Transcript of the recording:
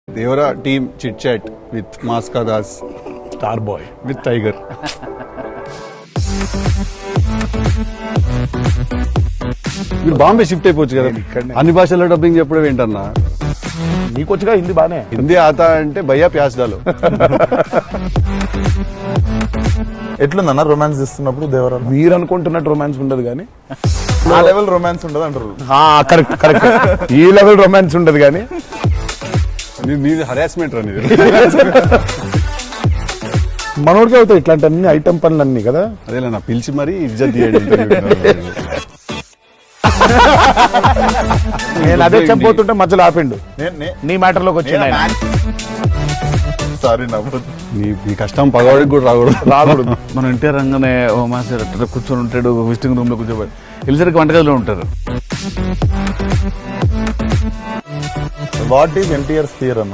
Devara team chit chat with Maska Das, star boy with Tiger. మీరు Bombay shift అయిపోవచ్చు కదా, నేను ఇక్కడనే. అన్ని భాషల్లో డబ్బింగ్ చెప్పడం ఏంటన్నా? నీకు వచ్చిగా హిందీ బానే. హిందీ ఆతా అంటే భయ్యా ప్యాస్ డాలో. ఎట్లుందన్న రొమాన్స్ ఇస్తున్నప్పుడు దేవరా మీరు అనుకుంటున్నట్టు రొమాన్స్ ఉండదు కానీ ఆ లెవెల్ రొమాన్స్ ఉండదు అంటారు. కరెక్ట్ కరెక్ట్ ఈ లెవెల్ రొమాన్స్ ఉండదు కానీ నీది హరాస్మెంట్ రా నీది. మనోడికి అవుతాయి ఇట్లాంటి అన్ని ఐటమ్ పనులు అన్ని కదా. అదేలే నా పిలిచి మరీ ఇజ్జత్ తీయండి interview. నేను అదే చెప్పబోతుంటే మధ్యలో ఆపిండు. నే- నీ మ్యాటర్ లోకి వచ్చింది ఆయన. సారీ నవ్వదు. నీ కష్టం పగవాడికి కూడా రాకూడదు. రాకూడదు. మనం ఎన్టీఆర్ రంగానే ఓ మాస్టర్ అట్లా కూర్చొని ఉంటాడు, విజిటింగ్ రూమ్ లో కూర్చోబడి వెళ్ళేసరికి వంటగదిలో ఉంటారు. వాట్ ఈజ్ ఎన్టీఆర్ థియర్ అన్న?